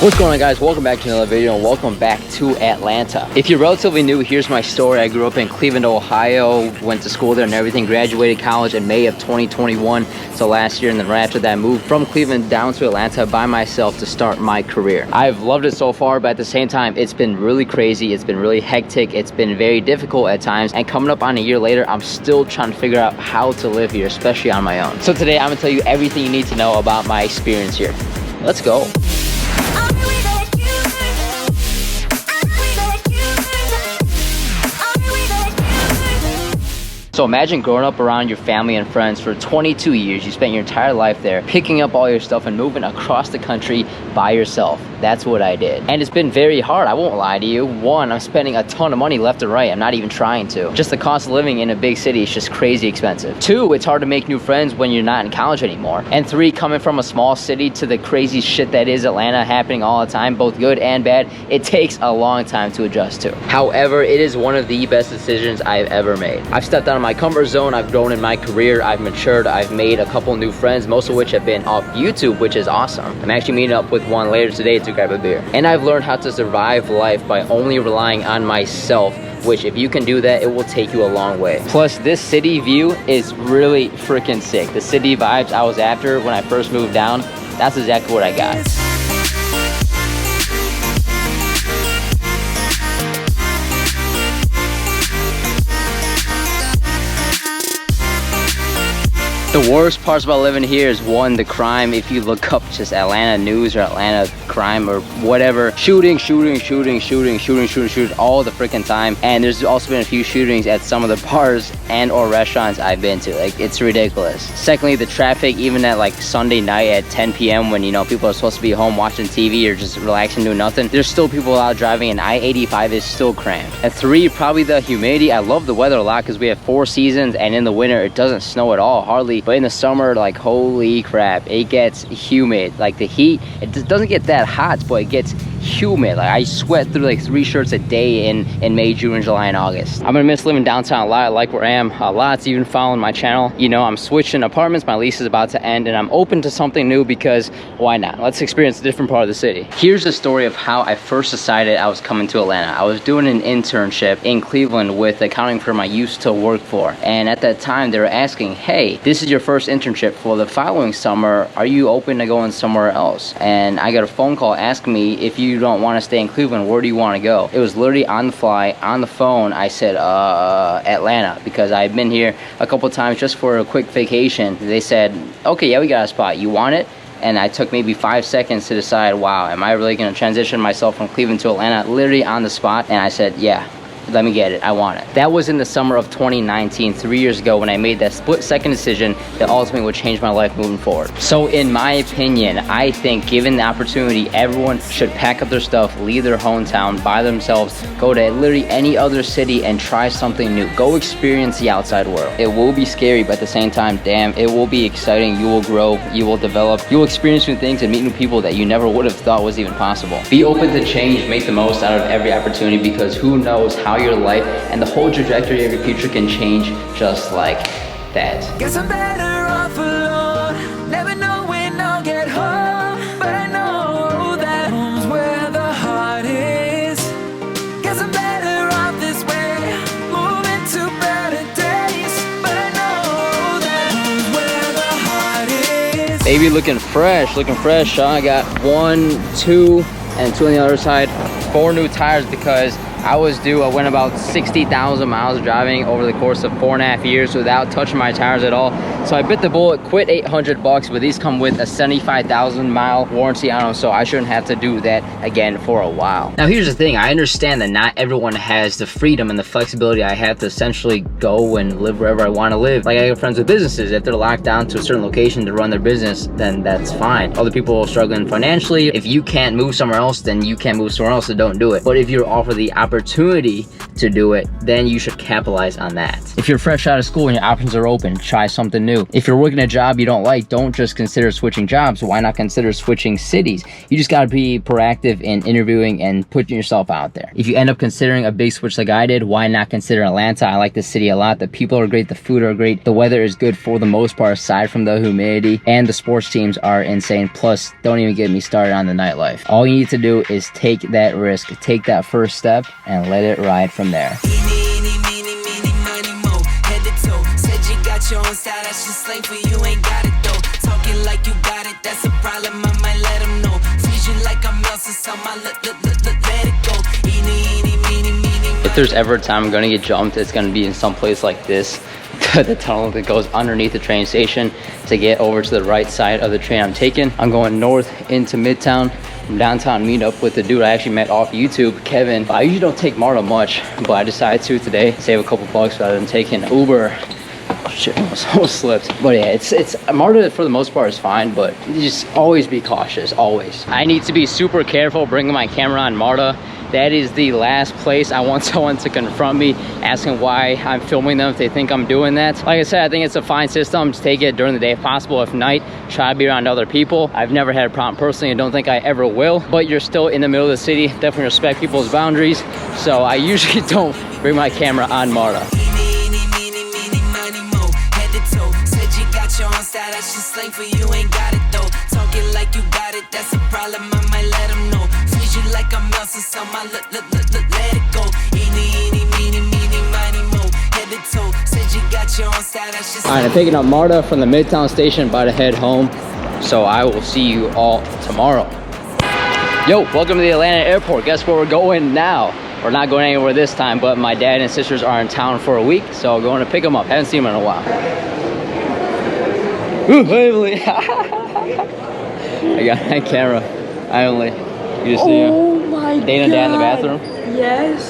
What's going on, guys? Welcome back to another video and welcome back to Atlanta. If you're relatively new, here's my story. I grew up in Cleveland, Ohio, went to school there and everything, graduated college in May of 2021, so last year, and then right after that moved from Cleveland down to Atlanta by myself to start my career. I've loved it so far, but at the same time, it's been really crazy, it's been really hectic, it's been very difficult at times, and coming up on a year later, I'm still trying to figure out how to live here, especially on my own. So today, I'm gonna tell you everything you need to know about my experience here. Let's go. So imagine growing up around your family and friends for 22 years. You spent your entire life there, picking up all your stuff and moving across the country by yourself. That's what I did. And it's been very hard, I won't lie to you. One, I'm spending a ton of money left and right. I'm not even trying to. Just the cost of living in a big city is just crazy expensive. Two, it's hard to make new friends when you're not in college anymore. And three, coming from a small city to the crazy shit that is Atlanta happening all the time, both good and bad, it takes a long time to adjust to. However, it is one of the best decisions I've ever made. I've stepped out of my comfort zone, I've grown in my career, I've matured, I've made a couple new friends, most of which have been off YouTube, which is awesome. I'm actually meeting up with one later today to grab a beer. And I've learned how to survive life by only relying on myself, which if you can do that, it will take you a long way. Plus, this city view is really freaking sick. The city vibes I was after when I first moved down, that's exactly what I got. The worst parts about living here is one, the crime. If you look up just Atlanta news or Atlanta crime or whatever, shooting all the freaking time. And there's also been a few shootings at some of the bars and or restaurants I've been to. Like, it's ridiculous. Secondly, the traffic, even at like Sunday night at 10 p.m. when, you know, people are supposed to be home watching TV or just relaxing, doing nothing, there's still people out driving, and I-85 is still crammed. And three, probably the humidity. I love the weather a lot because we have 4 seasons, and in the winter it doesn't snow at all, hardly. But in the summer, like, holy crap, it gets humid. Like, the heat, it doesn't get that hot, but it gets humid. Like, I sweat through like 3 shirts a day in May, June, July, and August. I'm gonna miss living downtown a lot. I like where I am a lot. It's even following my channel. You know, I'm switching apartments. My lease is about to end, and I'm open to something new because why not? Let's experience a different part of the city. Here's the story of how I first decided I was coming to Atlanta. I was doing an internship in Cleveland with the accounting firm I used to work for, and at that time they were asking, hey, this is your first internship for the following summer, are you open to going somewhere else? And I got a phone call asking me, if you don't want to stay in Cleveland, where do you want to go? It was literally on the fly, on the phone. I said Atlanta, because I've been here a couple times just for a quick vacation. They said, okay, yeah, we got a spot, you want it? And I took maybe 5 seconds to decide, wow, am I really going to transition myself from Cleveland to Atlanta, literally on the spot? And I said, yeah, let me get it, I want it. That was in the summer of 2019, 3 years ago, when I made that split-second decision that ultimately would change my life moving forward. So in my opinion, I think given the opportunity, everyone should pack up their stuff, leave their hometown by themselves, go to literally any other city and try something new. Go experience the outside world. It will be scary, but at the same time, damn, it will be exciting. You will grow, you will develop, you will experience new things and meet new people that you never would have thought was even possible. Be open to change, make the most out of every opportunity, because who knows how your life and the whole trajectory of your future can change just like that. Guess I'm better off alone, never know when I'll get home, but I know that home's where the heart is. Guess I'm better off this way, moving to better days, but I know that home's where the heart is. Baby looking fresh, huh? I got 1, 2, and 2 on the other side. 4 new tires because I went about 60,000 miles driving over the course of 4.5 years without touching my tires at all. So I bit the bullet, quit $800, but these come with a 75,000 mile warranty on them, so I shouldn't have to do that again for a while. Now here's the thing, I understand that not everyone has the freedom and the flexibility I have to essentially go and live wherever I want to live. Like, I have friends with businesses, if they're locked down to a certain location to run their business, then that's fine. Other people are struggling financially. If you can't move somewhere else, then you can't move somewhere else, so don't do it. But if you're offered the opportunity opportunity to do it, then you should capitalize on that. If you're fresh out of school and your options are open, try something new. If you're working a job you don't like, don't just consider switching jobs. Why not consider switching cities? You just gotta be proactive in interviewing and putting yourself out there. If you end up considering a big switch like I did, why not consider Atlanta? I like the city a lot. The people are great, the food are great, the weather is good for the most part aside from the humidity, and the sports teams are insane. Plus, don't even get me started on the nightlife. All you need to do is take that risk, take that first step, and let it ride from there. If there's ever a time I'm gonna get jumped, it's gonna be in some place like this. The tunnel that goes underneath the train station to get over to the right side of the train I'm taking. I'm going north into Midtown. From downtown, meet up with the dude I actually met off YouTube, Kevin. I usually don't take MARTA much, but I decided to today. Save a couple bucks rather than taking Uber. Oh shit, almost slipped. But yeah, it's MARTA for the most part is fine, but just always be cautious, always. I need to be super careful bringing my camera on MARTA. That is the last place I want someone to confront me asking why I'm filming them if they think I'm doing that. Like I said, I think it's a fine system. Just take it during the day if possible. If night, try to be around other people. I've never had a problem personally. I don't think I ever will, but you're still in the middle of the city. Definitely respect people's boundaries. So I usually don't bring my camera on MARTA. Alright, I'm picking up MARTA from the Midtown station, about to head home. So I will see you all tomorrow. Yo, welcome to the Atlanta airport. Guess where we're going now? We're not going anywhere this time, but my dad and sisters are in town for a week, so I'm going to pick them up. Haven't seen them in a while. Ooh, Emily. I got that camera. I only. You just see him. Oh my god. Dana Dad in the bathroom. Yes.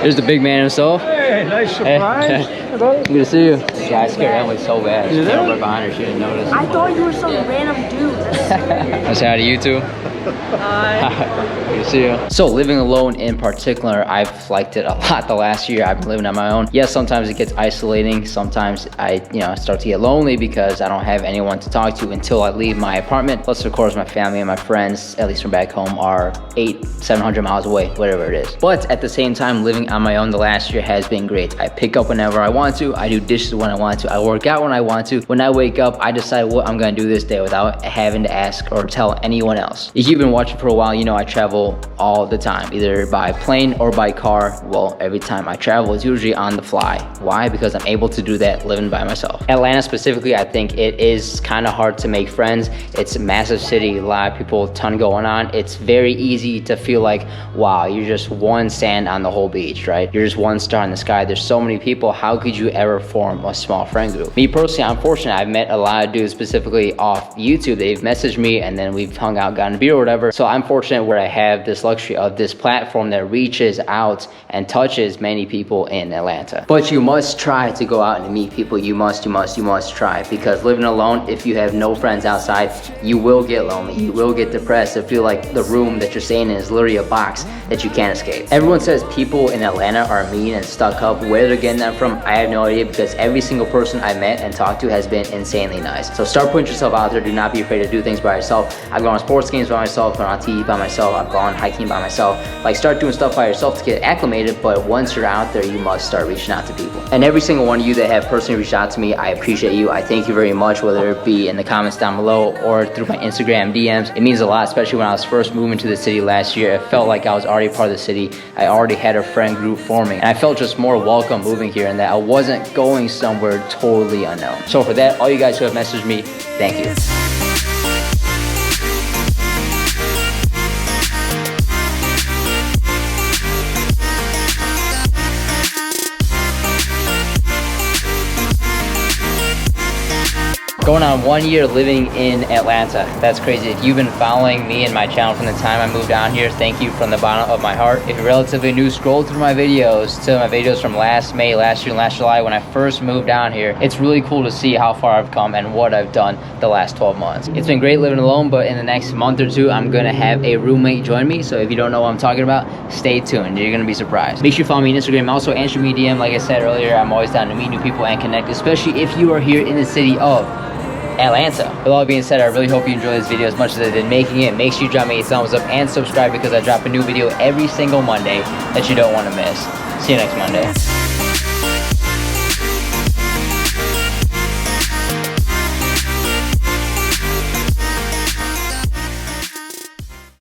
There's the big man himself. Hey, nice surprise. Good to see you. Yeah, I scared Emily so bad. She came over behind her. She didn't notice. I thought you were some random dude. I say hi to you too. Good to see you. So living alone in particular, I've liked it a lot the last year. I've been living on my own. Yes, sometimes it gets isolating. Sometimes I start to get lonely because I don't have anyone to talk to until I leave my apartment. Plus, of course, my family and my friends, at least from back home, are 700 miles away, whatever it is. But at the same time, living on my own the last year has been great. I pick up whenever I want to. I do dishes when I want to. I work out when I want to. When I wake up, I decide what I'm gonna do this day without having to ask or tell anyone else. If you've been watching for a while, you know I travel all the time, either by plane or by car. Well, every time I travel, it's usually on the fly. Why? Because I'm able to do that living by myself. Atlanta specifically, I think it is kind of hard to make friends. It's a massive city, a lot of people, a ton going on. It's very easy to feel like, wow, you're just one sand on the whole beach, right? You're just one star in the sky. There's so many people. How could you ever form a small friend group? Me personally, I'm fortunate. I've met a lot of dudes specifically off YouTube. They've messaged me and then we've hung out, gotten a beer or whatever. So I'm fortunate where I have this luxury of this platform that reaches out and touches many people in Atlanta. But you must try to go out and meet people. You must try, because living alone, if you have no friends outside, you will get lonely. You will get depressed. It feel like the room that you're staying in is literally a box that you can't escape. Everyone says people in Atlanta are mean and stuck up. Where they're getting that from, I have no idea, because every single person I met and talked to has been insanely nice. So start putting yourself out there. Do not be afraid to do things by yourself. I've gone on sports games by myself, gone on TV by myself, I've gone hiking by myself. Like, start doing stuff by yourself to get acclimated, but once you're out there, you must start reaching out to people. And every single one of you that have personally reached out to me, I appreciate you. I thank you very much, whether it be in the comments down below or through my Instagram DMs. It means a lot, especially when I was first moving to the city last year. It felt like I was already part of the city. I already had a friend group forming, and I felt just more welcome moving here, and that I wasn't going somewhere totally unknown. So for that, all you guys who have messaged me, thank you. Going on 1 year living in Atlanta. That's crazy. If you've been following me and my channel from the time I moved down here, thank you from the bottom of my heart. If you're relatively new, scroll through my videos to my videos from last May, last June, last July when I first moved down here. It's really cool to see how far I've come and what I've done the last 12 months. It's been great living alone, but in the next month or two, I'm gonna have a roommate join me. So if you don't know what I'm talking about, stay tuned. You're gonna be surprised. Make sure you follow me on Instagram. Also, answer me DM. Like I said earlier, I'm always down to meet new people and connect, especially if you are here in the city of Atlanta. With all that being said, I really hope you enjoy this video as much as I did making it. Make sure you drop me a thumbs up and subscribe because I drop a new video every single Monday that you don't want to miss. See you next Monday.